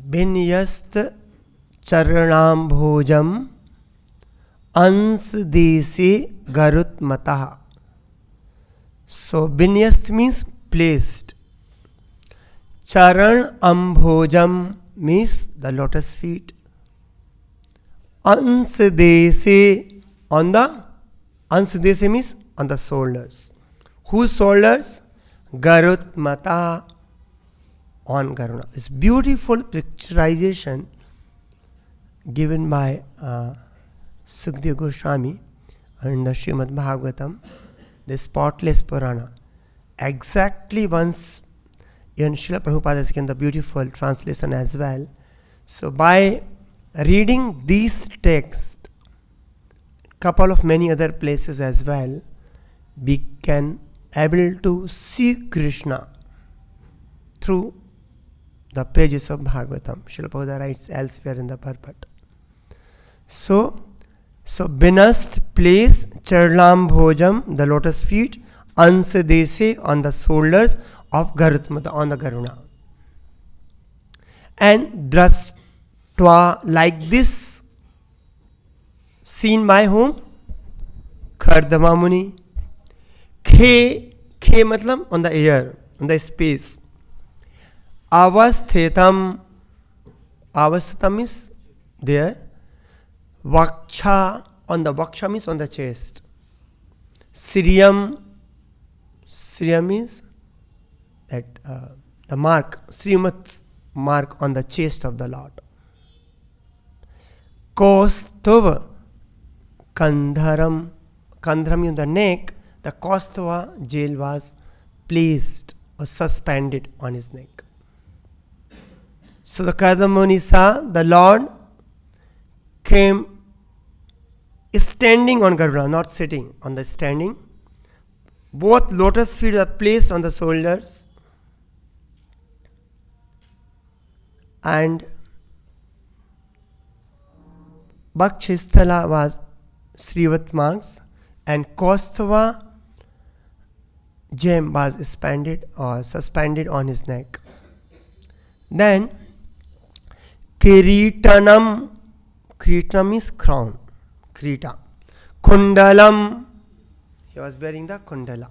Binyast Charanambhojam Ansdesi Garutmataha. So Binyast means placed. Charan Ambhojam means the lotus feet. Ansdesi on the Ansdesi means on the shoulders. Whose shoulders? Garutmata, on Garuḍa. It's beautiful picturization given by Sukadeva Goswami in the Srimad Bhagavatam, the spotless Purana. Exactly once, even Srila Prabhupada has given the beautiful translation as well. So by reading these texts, couple of many other places as well, we can able to see Krishna through the pages of Bhagavatam. Srila Prabhupada writes elsewhere in the Purport. So Binast place, Charlam Bhojam, the lotus feet, Ansadese, on the shoulders of Garutmata, on the Garuḍa. And Draštva, like this, seen by whom? Kardama Muni. Khe matlab on the air, on the space. Avasthetam is there. Vaksha, on the Vaksha means on the chest. Sriyam is that the mark, Srimat's mark on the chest of the Lord. Kaustubha, Kandharam in the neck. The Kaustubha jewel was placed or suspended on his neck. So the Kardama Muni saw the Lord came standing on Garuḍa, not sitting, on the standing. Both lotus feet are placed on the shoulders, and Bhakshisthala was Srivat marks, and Kaustubha gem was suspended on his neck. Then Kiritanam means crown, Krita. Kundalam, he was wearing the kundala.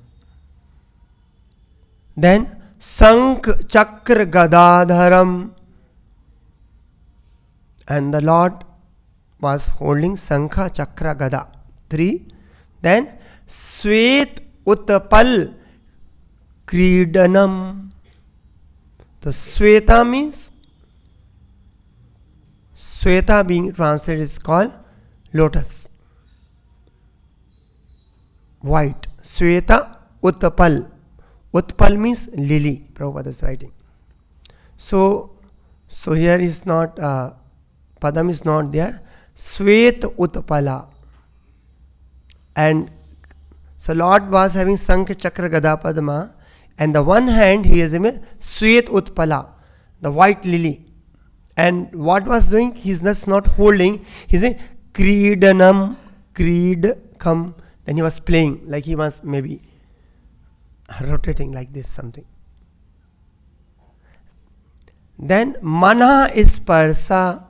Then Śaṅkarācārya, and the Lord was holding Sankha, Chakra, Gada. 3. Then Svet Utpal Kridanam. So Sveta means, Sveta being translated is called lotus. White. Sveta Utpal. Utpal means lily, Prabhupada is writing. So here is not, Padam is not there. Svet Utpala. And so Lord was having Sankha, Chakra, Gada, Padma, and the one hand he is in Svet Utpala, the white lily. And what was doing? He is just not holding, he is saying Kridanam, Kridkam. Then he was playing, like he was maybe rotating like this, something. Then Mana Isparsa.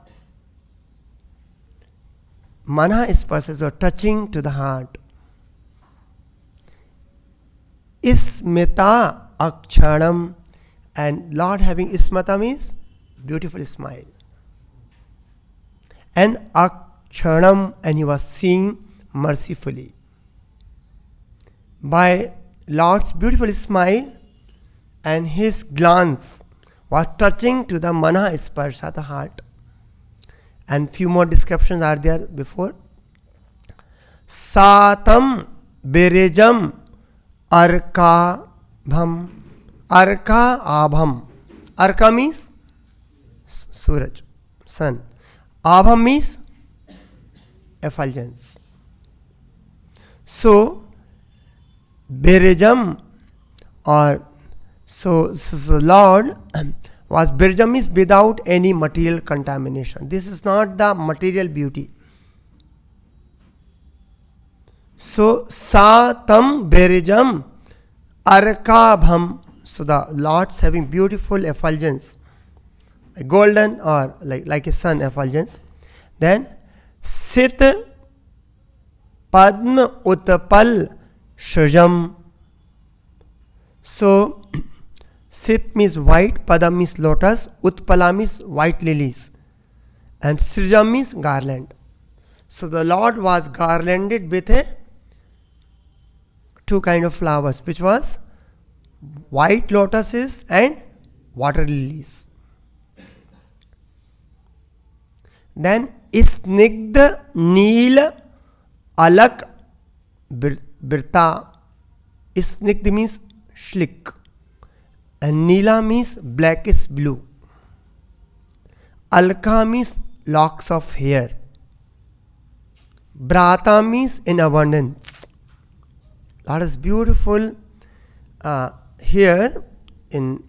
Mana Isparsa is touching to the heart. Ismita Aksharam, and Lord having Ismata means beautiful smile. And Aksharam, and he was seeing mercifully. By Lord's beautiful smile and his glance was touching to the Mana Sparsha, the heart. And few more descriptions are there before. Satam Berejam Arka Bham. Arka Abham. Arka means Suraj, sun. Abham means effulgence. So Berejam, or so Lord was, Berejam is without any material contamination. This is not the material beauty. So Satam Berejam Arkabham. So the Lord's having beautiful effulgence, golden or like a sun effulgence. Then sit padma utpal shrajam. So sit means white, padam means lotus, utpala means white lilies, and srijam means garland. So the Lord was garlanded with two kind of flowers, which was white lotuses and water lilies. Then Snigdha Neel Alak Birta. Snigdha means slick, and Neela means blackish blue. Alka means locks of hair. Brata means in abundance. That is beautiful hair in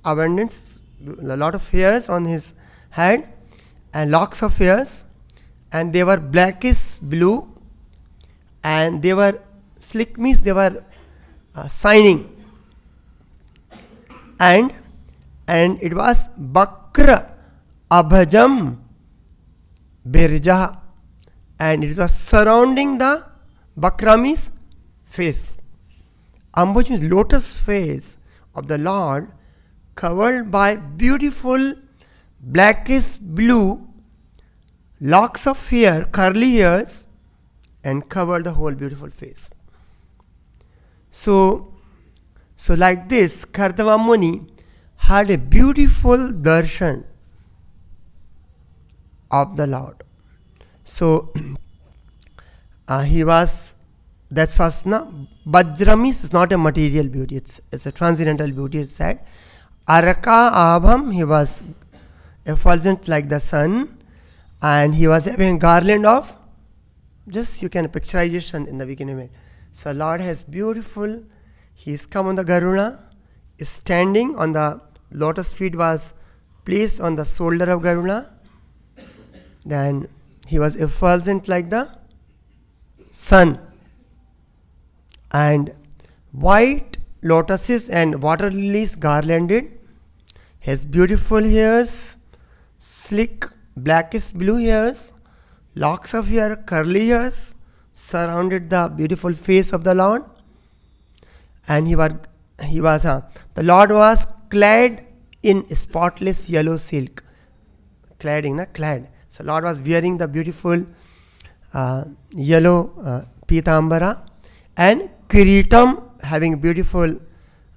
abundance. A lot of hairs on his head and locks of hairs, and they were blackish blue, and they were slick means they were shining, and it was Bakra Abhajam Birja, and it was surrounding the Bakra means face. Ambaj means lotus face of the Lord, covered by beautiful blackish blue locks of hair, curly hairs, and covered the whole beautiful face. So like this, Kardama Muni had a beautiful darshan of the Lord. So he was, that's was not, Vajramis is not a material beauty, it's a transcendental beauty, it's said. Araka Abham, he was effulgent like the sun, and he was having a garland of, just you can picturization in the beginning. So Lord has beautiful, he is come on the Garuḍa, is standing on the lotus feet was placed on the shoulder of Garuḍa. Then he was effulgent like the sun, and white lotuses and water lilies garlanded his beautiful hairs, slick blackish blue hairs, locks of hair, curly hairs, surrounded the beautiful face of the Lord. And the Lord was clad in spotless yellow silk. Clad. So Lord was wearing the beautiful yellow pitambara, and kiritam, having beautiful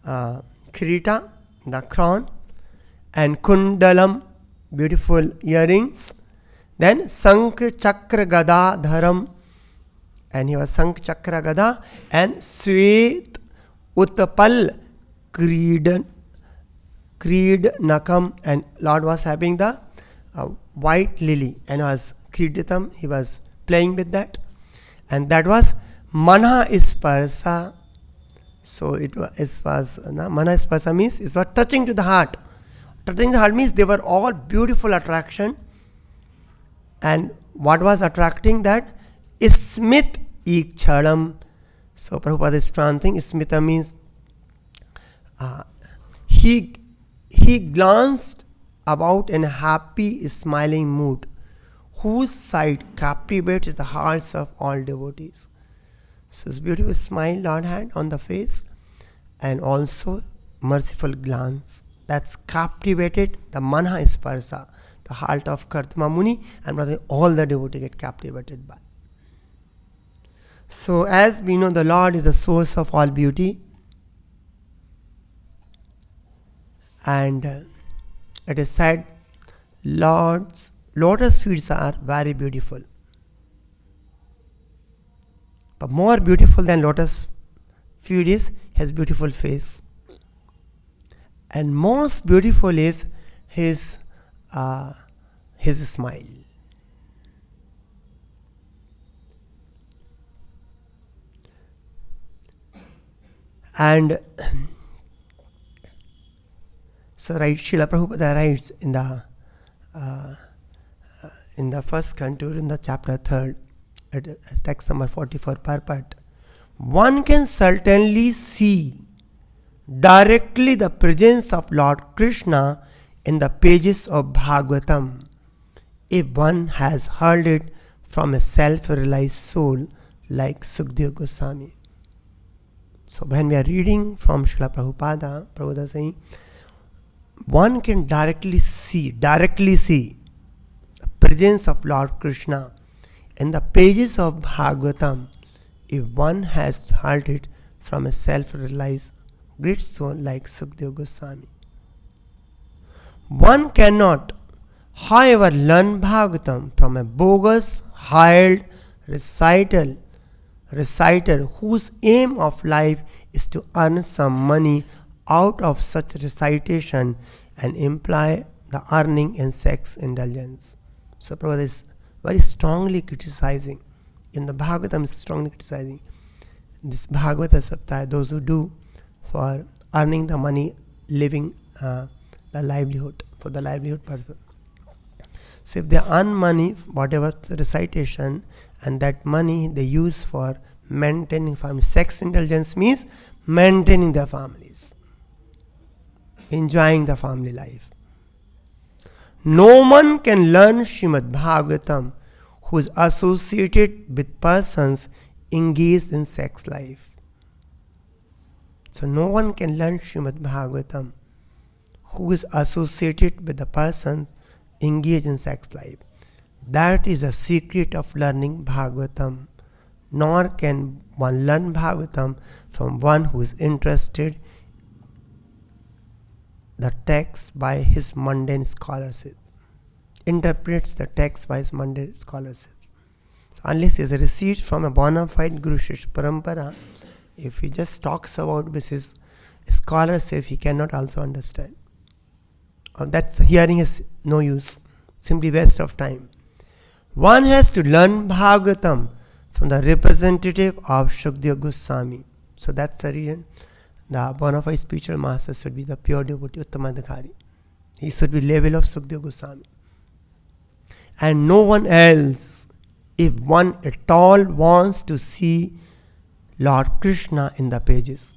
kirita, the crown, and kundalam, beautiful earrings. Then Śaṅkarācārya gada dharam, and he was Śaṅkarācārya gada, and Svet Utpal Creed Nakam, and Lord was having the white lily, and was Kridatam, he was playing with that, and that was Mana Sparsa. So it was Mana Sparsa means it was touching to the heart. Touching the heart means they were all beautiful attraction. And what was attracting that? Smith Ikcharam. So Prabhupada is translating. Smita means he glanced about in a happy, smiling mood, whose sight captivates the hearts of all devotees. So this beautiful smile Lord had on the face, and also merciful glance that's captivated the Manha Sparsa, the heart of Kardama Muni, and all the devotees get captivated by. So as we know, the Lord is the source of all beauty, and it is said Lord's lotus feet are very beautiful. But more beautiful than lotus feet is his beautiful face. And most beautiful is his smile. And so Srila Prabhupada writes in the first canto, in the chapter 3rd, text number 44, Purport, one can certainly see directly the presence of Lord Krishna in the pages of Bhagavatam if one has heard it from a self-realized soul like Sukadeva Goswami. So when we are reading from Srila Prabhupada, Prabhupada is saying, one can directly see the presence of Lord Krishna in the pages of Bhagavatam if one has heard it from a self-realized great soul like Sukadeva Goswami. One cannot, however, learn Bhagavatam from a bogus, hired reciter whose aim of life is to earn some money out of such recitation and imply the earning in sex indulgence. So Prabhupada is very strongly criticizing, in the Bhagavatam is strongly criticizing this Bhagavata Saptaya, those who do for earning the money, living the livelihood, for the livelihood purpose. So if they earn money, whatever the recitation, and that money they use for maintaining family. Sex indulgence means maintaining their families, enjoying the family life. No one can learn Srimad Bhagavatam who is associated with persons engaged in sex life. So no one can learn Srimad Bhagavatam who is associated with the persons engaged in sex life. That is the secret of learning Bhagavatam. Nor can one learn Bhagavatam from one who is interested the text by his mundane scholarship, interprets the text by his mundane scholarship. So unless he is received from a bona fide Guru Shishya Parampara, if he just talks about with his scholarship, he cannot also understand. That hearing is no use, simply waste of time. One has to learn Bhagavatam from the representative of Sukadeva Goswami. So that's the reason the bona fide spiritual master should be the pure devotee, Uttamadhikari. He should be level of Sukadeva Goswami. And no one else, if one at all wants to see Lord Krishna in the pages.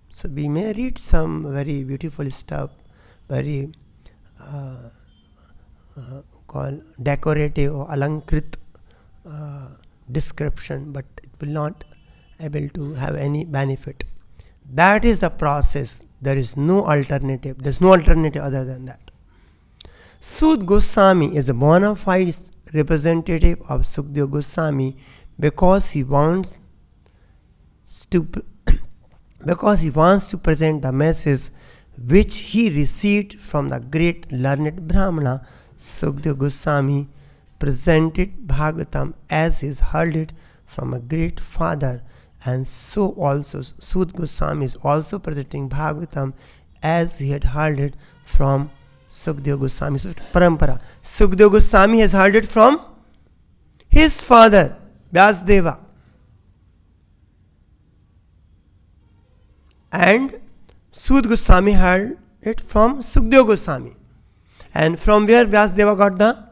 So we may read some very beautiful stuff, very called decorative or alankrit description, but it will not able to have any benefit. That is the process. There is no alternative. There is no alternative other than that. Sud Goswami is a bona fide representative of Sukadeva Goswami because he wants to present the message which he received from the great learned Brahmana. Sukadeva Goswami presented Bhagavatam as he heard it from a great father, and so also Sud Goswami is also presenting Bhagavatam as he had heard it from Sukadeva Goswami. So Parampara. Sukadeva Goswami has heard it from his father, Vyasadeva. And Sud Goswami heard it from Sukadeva Goswami. And from where Vyasadeva got the?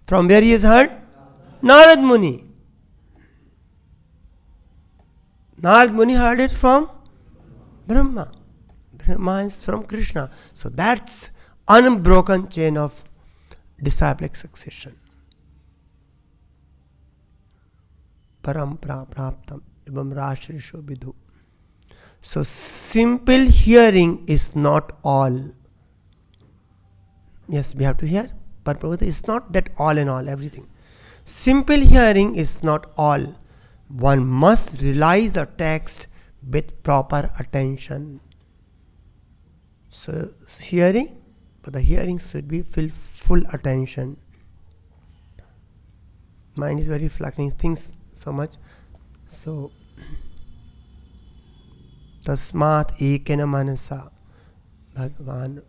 From where he has heard? Narad Muni. Narad Muni heard it from Brahma. Brahma is from Krishna. So that's unbroken chain of disciplic succession. Parampara praptam evam rashrisho vidhu. So simple hearing is not all. Yes, we have to hear. But Prabhupada, it's not that all in all, everything. Simple hearing is not all. One must realize the text with proper attention. So hearing, but the hearing should be full attention. Mind is very fluctuating, thinks so much. So tasmat ekena manasa Bhagavan.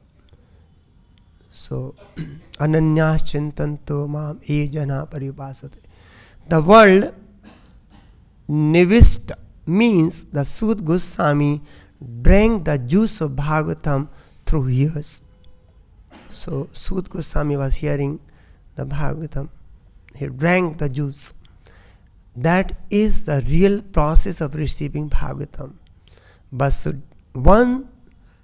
So ananyascintanto mam e jana paripasate. The word nivist means the Sud Goswami drank the juice of Bhagavatam through ears. So Sud Goswami was hearing the Bhagavatam. He drank the juice. That is the real process of receiving Bhagavatam. But should one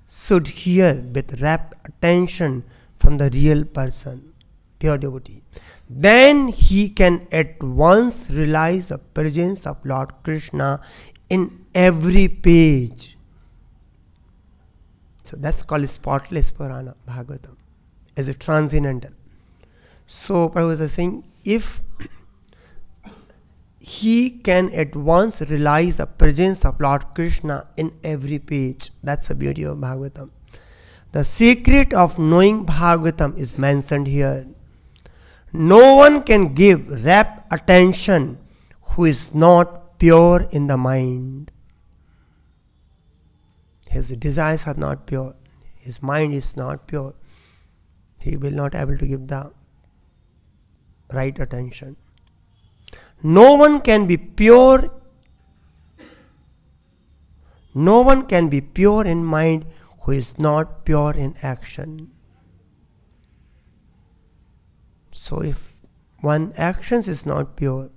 should hear with rapt attention from the real person, pure devotee. Then he can at once realize the presence of Lord Krishna in every page. So that's called spotless Purana, Bhagavatam, as a transcendental. So Prabhupada is saying, if he can at once realize the presence of Lord Krishna in every page, that's the beauty of Bhagavatam. The secret of knowing Bhagavatam is mentioned here. No one can give rapt attention who is not pure in the mind. His desires are not pure. His mind is not pure. He will not able to give the right attention. No one can be pure. No one can be pure in mind who is not pure in action. So if one actions is not pure,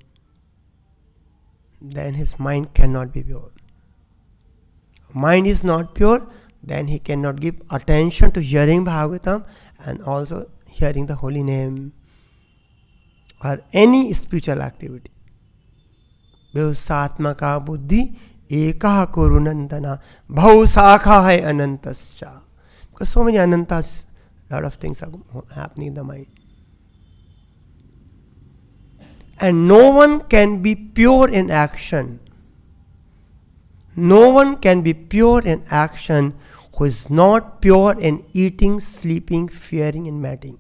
then his mind cannot be pure. Mind is not pure, then he cannot give attention to hearing Bhagavatam and also hearing the holy name or any spiritual activity. Vyusatmaka buddhi ekaha kurunandana bhausakha hai Anantshesha. Because so many anantas, lot of things are happening in the mind. And no one can be pure in action. No one can be pure in action who is not pure in eating, sleeping, fearing and mating.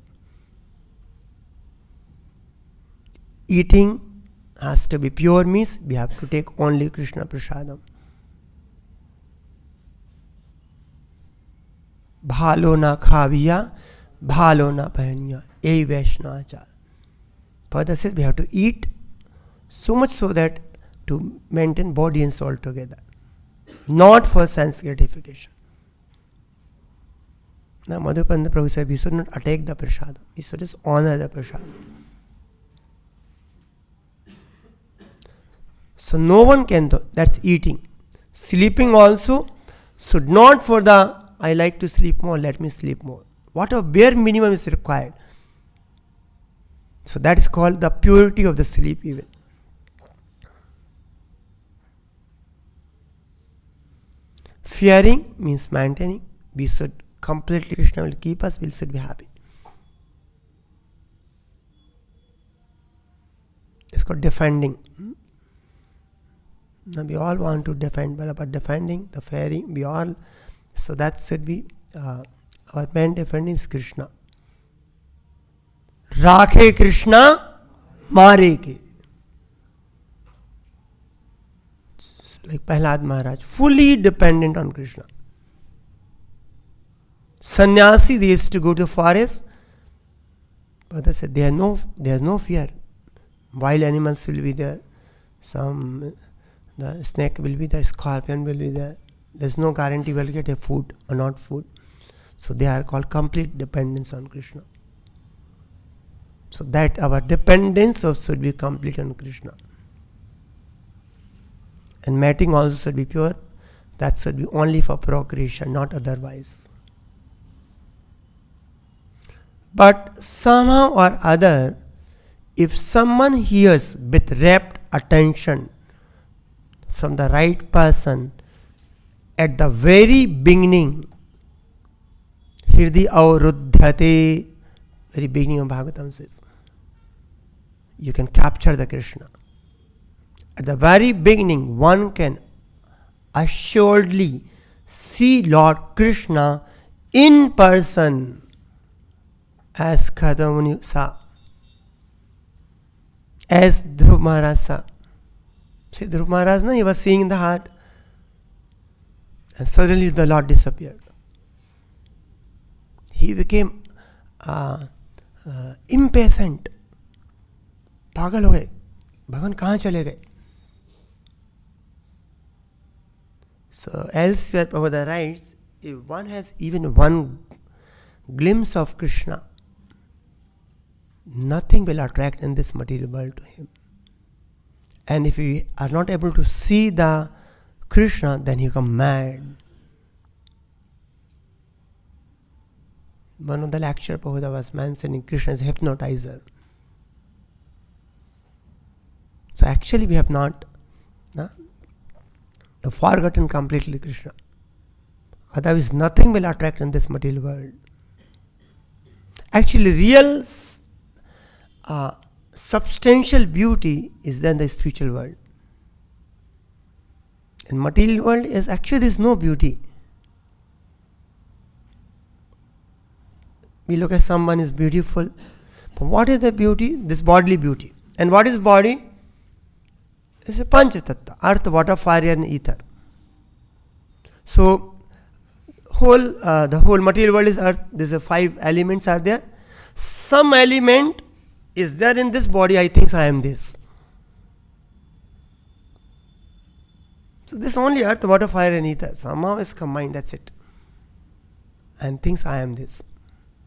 Eating has to be pure means we have to take only Krishna Prasadam. Bhalo na khaviya, bhalo na pahaniya, ei Vaishnavachar. Further says we have to eat so much so that to maintain body and soul together, not for sense gratification. Now Madhupanda Prabhu said we should not attack the prasadam, we should just honor the prasadam. So no one can do, that's eating. Sleeping also should not for the I like to sleep more, let me sleep more. Whatever bare minimum is required. So that is called the purity of the sleep even. Fearing means maintaining. We should completely, Krishna will keep us, we should be happy. It's called defending. Now we all want to defend, but defending, the fearing, we all, so that should be, our main defending is Krishna. Rakhe Krishna, mare ke. Like Prahlad Maharaj, fully dependent on Krishna. Sannyasi, they used to go to the forest, but they said there is no fear. Wild animals will be there, the snake will be there, scorpion will be there. There is no guarantee we'll get a food or not food. So they are called complete dependence on Krishna. So that our dependence also should be complete on Krishna. And mating also should be pure. That should be only for procreation, not otherwise. But somehow or other, if someone hears with rapt attention from the right person at the very beginning, Hirdi Avrudhyate, very beginning of Bhagavatam says, you can capture the Krishna. At the very beginning, one can assuredly see Lord Krishna in person as Kardama Muni saw, as Dhruva Maharaj saw. See, Dhruva Maharaj, he was seeing in the heart, and suddenly the Lord disappeared. He became impatient. पागल हो गए, भगवान कहाँ चले गए? So elsewhere Prabhupada writes, if one has even one glimpse of Krishna, nothing will attract in this material world to him. And if we are not able to see the Krishna, then he become mad. One of the lecture Prabhupada was mentioning Krishna is a hypnotizer. So actually we have not forgotten completely Krishna. Otherwise nothing will attract in this material world. Actually real substantial beauty is then the spiritual world. In material world is actually there is no beauty. We look at someone is beautiful. But what is the beauty? This bodily beauty. And what is body? It's a panchatattva, earth, water, fire and ether. So the whole material world is earth. There's 5 elements are there. Some element is there in this body. I think I am this. So this only earth, water, fire and ether. Somehow is combined. That's it. And thinks I am this.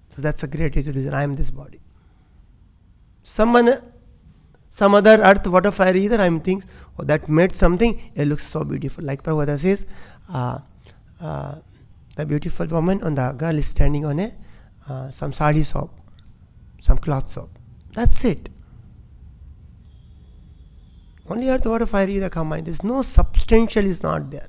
So that's a great illusion. I am this body. Some other earth, water, fire, ether. I am thinks, oh, that made something. It looks so beautiful. Like Prabhupada says, the beautiful woman on the girl is standing on some sari shop, some cloth shop. That's it. Only earth, water, fire, ether combined. There's no substantial is not there.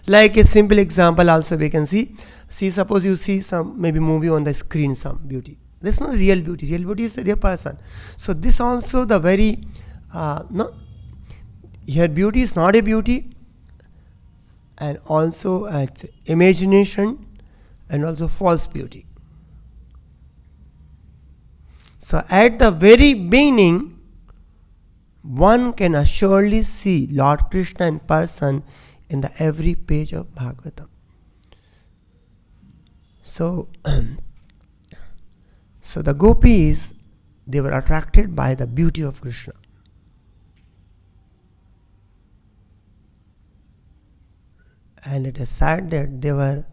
Like a simple example also we can see. Suppose you see some maybe movie on the screen, some beauty. This is not real beauty. Real beauty is a real person. So this also the very, here beauty is not a beauty. And also imagination and also false beauty. So at the very beginning, one can assuredly see Lord Krishna in person in the every page of Bhagavatam. So the gopis, they were attracted by the beauty of Krishna. And it is sad that they were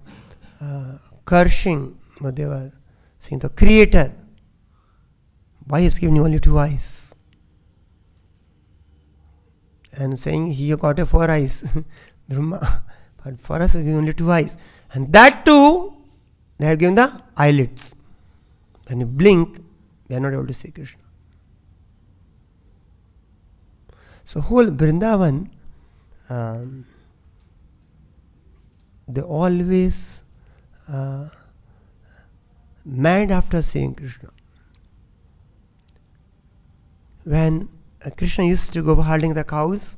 cursing, but they were saying the Creator, why is giving you only 2 eyes? And saying he got 4 eyes, Brahma, but for us we give only 2 eyes. And that too, they have given the eyelids. When you blink, we are not able to see Krishna. So whole Vrindavan, they always mad after seeing Krishna. When Krishna used to go herding the cows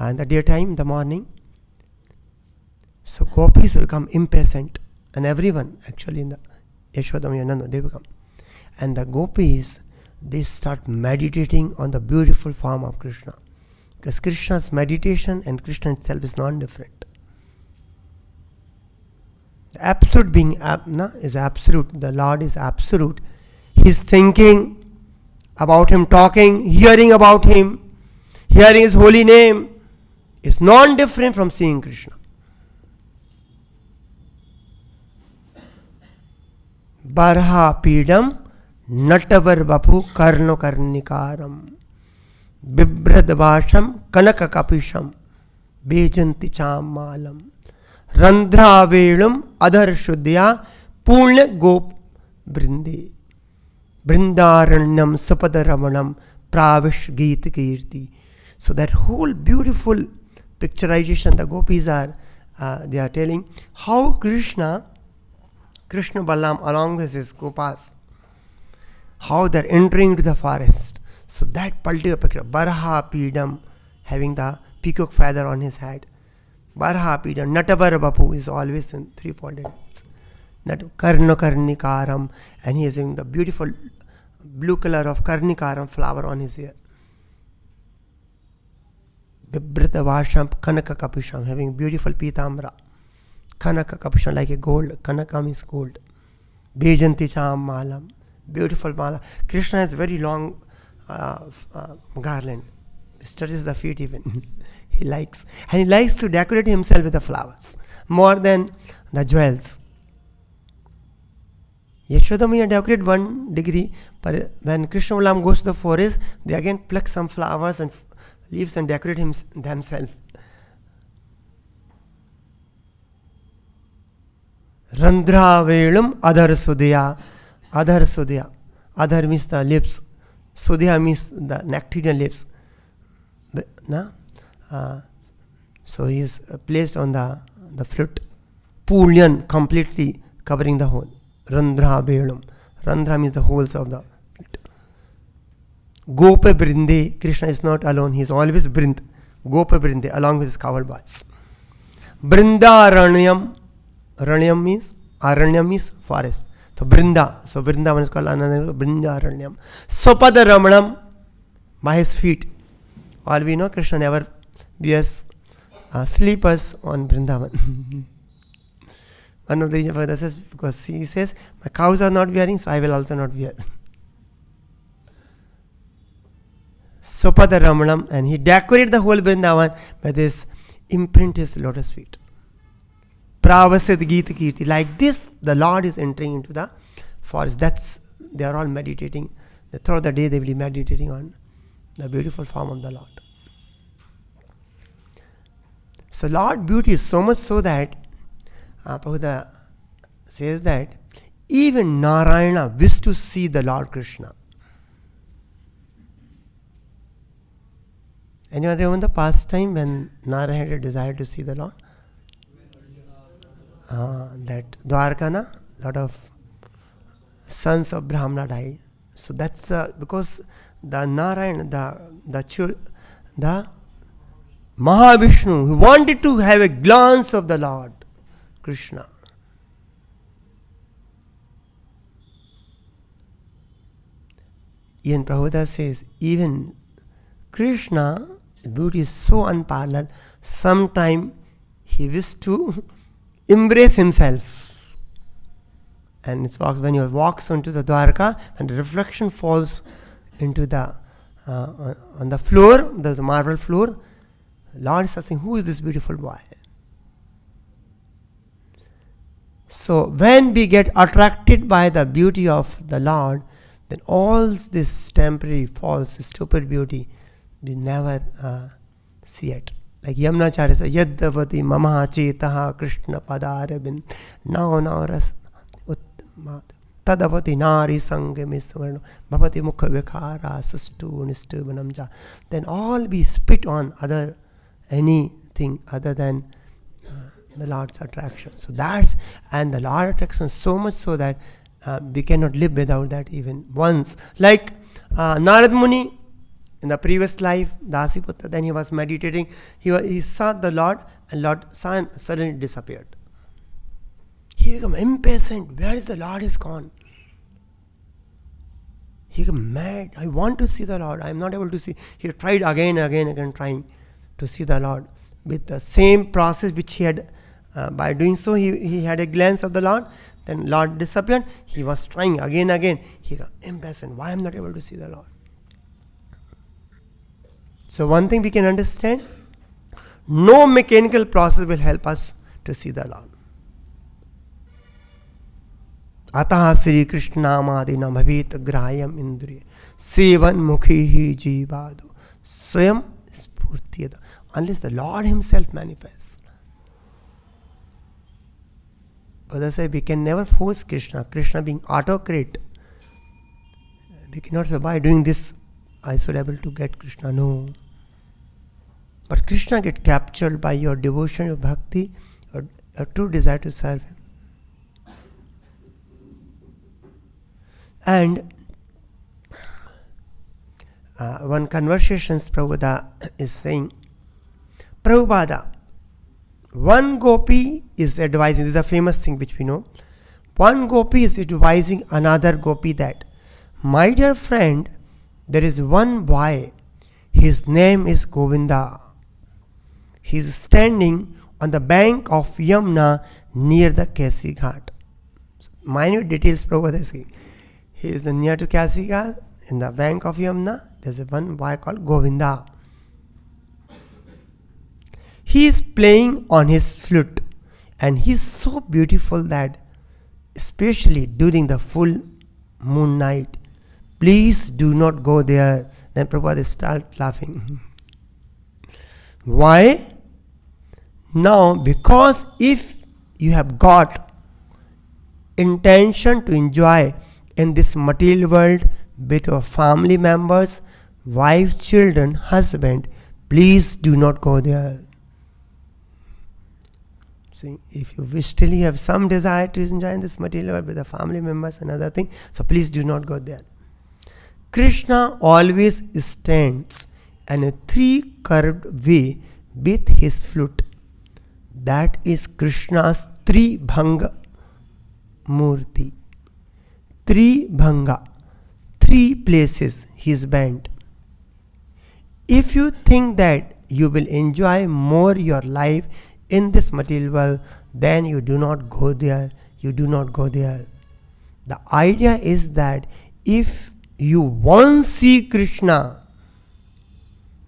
in the daytime, in the morning, so gopis will become impatient, and everyone actually in the Yashodam Yananda, they become. And the gopis, they start meditating on the beautiful form of Krishna. Because Krishna's meditation and Krishna itself is non-different. The absolute being is absolute. The Lord is absolute. He is thinking about Him, talking, hearing about Him, hearing His holy name is non-different from seeing Krishna. Barha pidam natavar vapu karno karnikaram bibradvasham kanaka kapisham bejanti chamalam randhravelum adhar shuddhya purna gop brinde brindaranyam sapadaramanam pravish geet kirti. So that whole beautiful picturization the gopis are they are telling how Krishna Balam along with his gopas, how they are entering into the forest. So that particular picture, Barha Pidam, having the peacock feather on his head. Barha Pidam, Natavar Bapu is always in 3-folded hands. Karno Karnikaram, and he is having the beautiful blue color of Karnikaram flower on his ear. Bibrita Vasham Kanaka Kapisham, having beautiful Pitambra. Kanaka Kapisham, like a gold. Kanaka means gold. Bejanti Cham Malam, beautiful mala. Krishna has very long garland. He stretches the feet even. He likes. And he likes to decorate himself with the flowers more than the jewels. Yashodamaya decorate 1 degree, but when Krishna Balam goes to the forest, they again pluck some flowers and leaves and decorate themselves. Randhra velum adhar sudhya. Adhar sudhya. Adhar means the lips. Sudhya means the nectarian lips. So he is placed on the flute. Pulyan, completely covering the whole. Randhra velum. Randhra means the holes of the flute. Gopa brinde. Krishna is not alone. He is always brind. Gopa brinde, along with his covered boys. Brindaranyam. Ranyam means forest. So Brinda. So Vrindavan is called Brindaranyam. Sopada Ramanam, by his feet. All we know, Krishna never wears sleepers on Vrindavan. One of the reasons for this is because he says, my cows are not wearing, so I will also not wear. Sopada Ramanam, and he decorated the whole Vrindavan by this imprint his lotus feet. Pravasid Gita Kirti. Like this, the Lord is entering into the forest. They are all meditating. Throughout the day, they will be meditating on the beautiful form of the Lord. So, Lord beauty is so much so that Prabhupada says that even Nārāyaṇa wished to see the Lord Krishna. Anyone remember the past time when Nārāyaṇa had a desire to see the Lord? That Dwarka, lot of sons of Brahmana died. So that's because the Nārāyaṇa, the Mahavishnu, he wanted to have a glance of the Lord Krishna. Even Prabhupada says, even Krishna, the beauty is so unparalleled, sometime he wished to embrace himself. And it's when he walks onto the Dwarka and the reflection falls into the on the floor, there's a marble floor. Lord is asking, who is this beautiful boy? So when we get attracted by the beauty of the Lord, then all this temporary, false, stupid beauty, we never see it. Like Yamunacharya says, Yaddavati mama chetaha Krishna padarabin now ras tadavati nari sangamis bhavati mukha vikhara sustu nistu banamja. Then all we spit on anything other than the Lord's attraction. So and the Lord's attraction is so much so that we cannot live without that even once. Like Narad Muni, in the previous life, Dasiputta, then he was meditating. He saw the Lord, and Lord suddenly disappeared. He became impatient. Where is the Lord? Is gone. He became mad. I want to see the Lord. I am not able to see. He tried again, trying to see the Lord. With the same process which he had, by doing so, he had a glance of the Lord. Then Lord disappeared. He was trying again. He got impatient. Why I am not able to see the Lord? So one thing we can understand, no mechanical process will help us to see the Lord. Ataha Sri Krishna Madina Bhavit Grahayam Indriya Sevan Mukhihi Jivado Swayam Spurtiyada. Unless the Lord himself manifests. Others say we can never force Krishna. Krishna being autocrat. We cannot say by doing this I should be able to get Krishna. No. But Krishna get captured by your devotion, your bhakti, or a true desire to serve him. And one conversation Prabhupada is saying, Prabhupada, one gopi is advising, this is a famous thing which we know, one gopi is advising another gopi that, my dear friend, there is one boy, his name is Govinda. He is standing on the bank of Yamuna near the Kasi Ghat. Minute details Prabhupada is saying. He is near to Kasi Ghat, in the bank of Yamuna, there is one boy called Govinda. He is playing on his flute and he is so beautiful that, especially during the full moon night, please do not go there. Then Prabhupada started laughing. Why? Now, because if you have got intention to enjoy in this material world with your family members, wife, children, husband, please do not go there. See, if you wish, still you have some desire to enjoy in this material world with the family members and other things, so please do not go there. Krishna always stands in a three-curved way with his flute. That is Krishna's Tribhanga Murti. Tribhanga, three places he is bent. If you think that you will enjoy more your life in this material world, then you do not go there. You do not go there. The idea is that if you once see Krishna,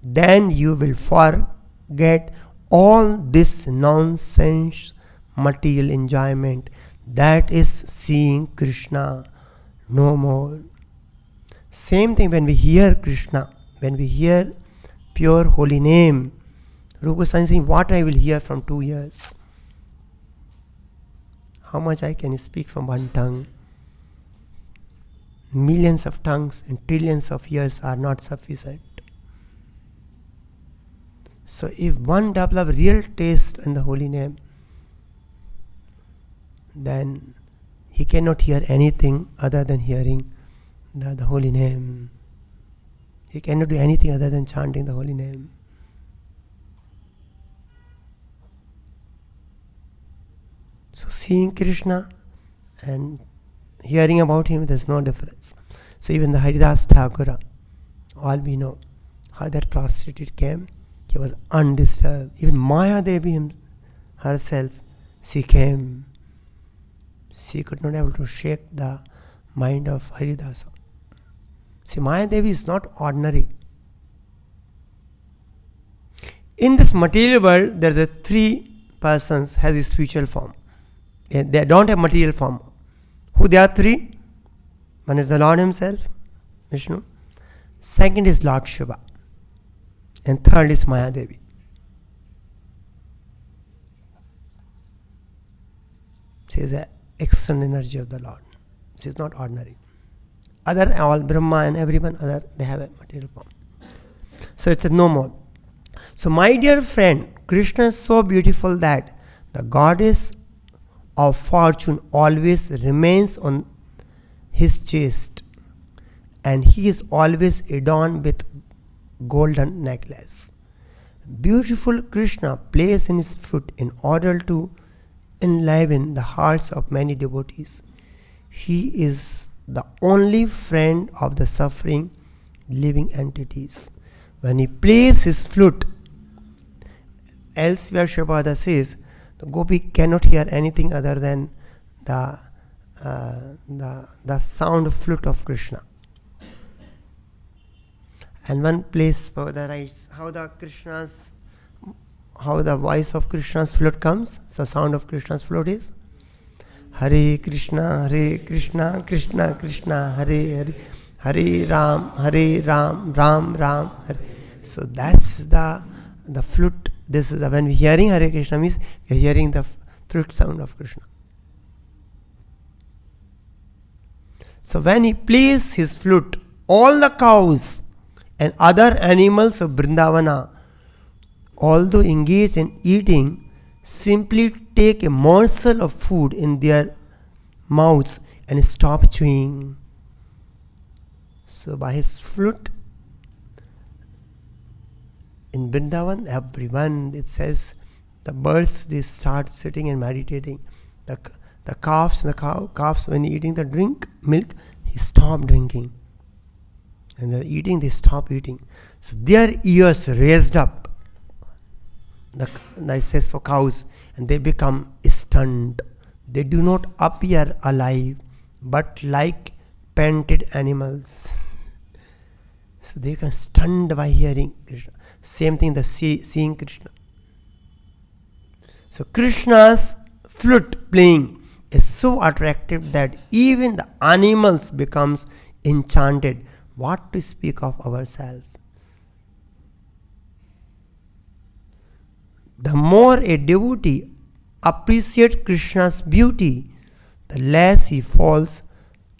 then you will forget all this nonsense material enjoyment. That is seeing Krishna no more. Same thing when we hear Krishna, when we hear pure holy name. Rupa Goswami saying, what I will hear from 2 years? How much I can speak from one tongue? Millions of tongues and trillions of years are not sufficient. So if one develops real taste in the holy name, then he cannot hear anything other than hearing the holy name. He cannot do anything other than chanting the holy name. So seeing Krishna and hearing about him, there's no difference. So even the Haridas Thakura, all we know how that prostitute came. He was undisturbed. Even Maya Devi herself, she came. She could not able to shake the mind of Haridasa. See, Maya Devi is not ordinary. In this material world, there are three persons has a spiritual form. They don't have material form. Who they are? Three. One is the Lord himself, Vishnu. Second is Lord Shiva. And third is Maya Devi. She is the external energy of the Lord. She is not ordinary. Other, all Brahma and everyone other, they have a material form. So it's a no more. So my dear friend, Krishna is so beautiful that the goddess of fortune always remains on his chest, and he is always adorned with golden necklace. Beautiful Krishna plays in his flute in order to enliven the hearts of many devotees. He is the only friend of the suffering living entities. When he plays his flute, elsewhere Srila says, the gopi cannot hear anything other than the sound flute of Krishna. And one place Prabhupada writes how the voice of Krishna's flute comes. So sound of Krishna's flute is Hare Krishna, Krishna Krishna, Hare Hare, Hare Ram, Ram Ram, Hare. So that's the flute. This is when we hearing Hare Krishna means we are hearing the flute sound of Krishna. So when he plays his flute, all the cows and other animals of Vrindavana, although engaged in eating, simply take a morsel of food in their mouths and stop chewing. So by his flute, in Vrindavan, everyone, it says, the birds, they start sitting and meditating. The calves, calves when eating the milk, he stop drinking. And they're eating, they stop eating. So their ears raised up. It says for cows, and they become stunned. They do not appear alive, but like painted animals. So they become stunned by hearing Krishna. Same thing, seeing Krishna. So Krishna's flute playing is so attractive that even the animals becomes enchanted. What to speak of ourselves? The more a devotee appreciates Krishna's beauty, the less he falls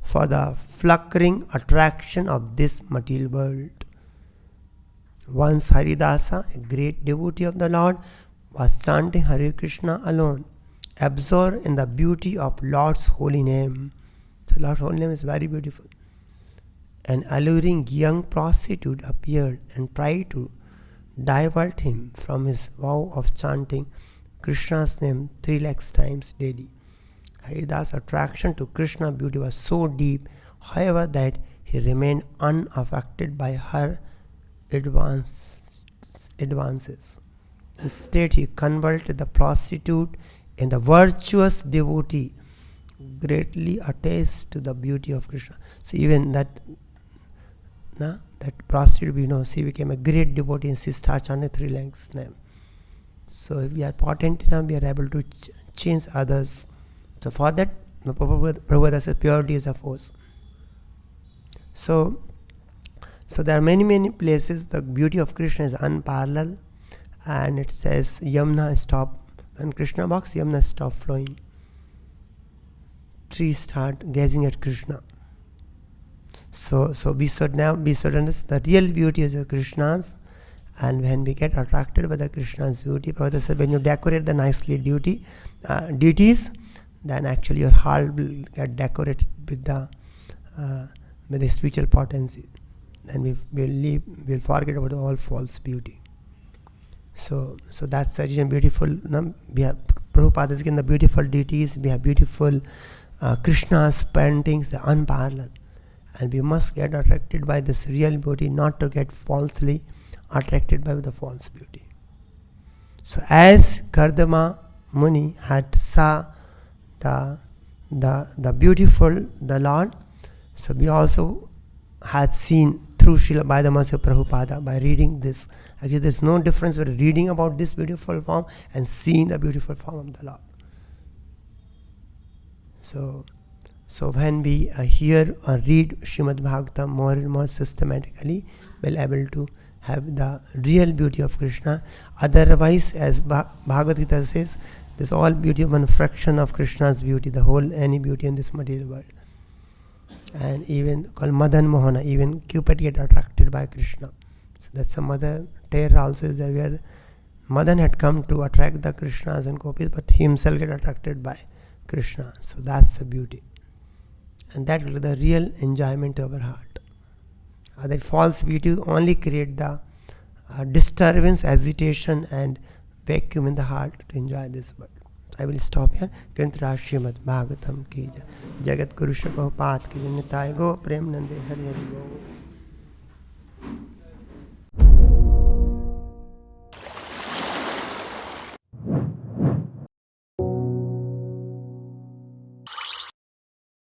for the flickering attraction of this material world. Once Haridasa, a great devotee of the Lord, was chanting Hare Krishna alone, absorbed in the beauty of Lord's holy name. So Lord's holy name is very beautiful. An alluring young prostitute appeared and tried to divert him from his vow of chanting Krishna's name 3 lakhs times daily. Haridas' attraction to Krishna beauty was so deep, however, that he remained unaffected by her advances. Instead, he converted the prostitute in the virtuous devotee, greatly attached to the beauty of Krishna. So even that prostitute, she became a great devotee and she started chanting 3 lakhs name. So if we are potent enough, we are able to change others. So for that, Prabhupada says purity is a force. So there are many places the beauty of Krishna is unparalleled, and it says Yamuna stop. When Krishna walks, Yamuna stop flowing. Trees start gazing at Krishna. So we should understand the real beauty is Krishna's, and when we get attracted by the Krishna's beauty, Prabhupada said, when you decorate the nicely deities, then actually your heart will get decorated with the spiritual potency. Then we'll forget about all false beauty. So that's such a beautiful. We have Prabhupada is again the beautiful deities. We have beautiful Krishna's paintings, the unparalleled, and we must get attracted by this real beauty, not to get falsely attracted by the false beauty. So as Kardama Muni had saw the beautiful, the Lord, so we also had seen through Srila by the mercy of Prabhupada, by reading this. Actually, there's no difference between reading about this beautiful form and seeing the beautiful form of the Lord. So when we hear or read Srimad Bhagavatam more and more systematically, we'll be able to have the real beauty of Krishna. Otherwise, as Bhagavad Gita says, this all beauty of one fraction of Krishna's beauty, the whole any beauty in this material world. And even called Madan Mohana, even Cupid get attracted by Krishna. So that's some other tale also is there where Madan had come to attract the Krishnas and Gopis, but he himself get attracted by Krishna. So that's the beauty. And that will be the real enjoyment of our heart. That false beauty only create the disturbance, agitation and vacuum in the heart to enjoy this world. I will stop here. Granthara Srimad Bhagavatam ki Jagat Guru Prabhupada ki Nitaya Go Prem Nande Hari Hari Go.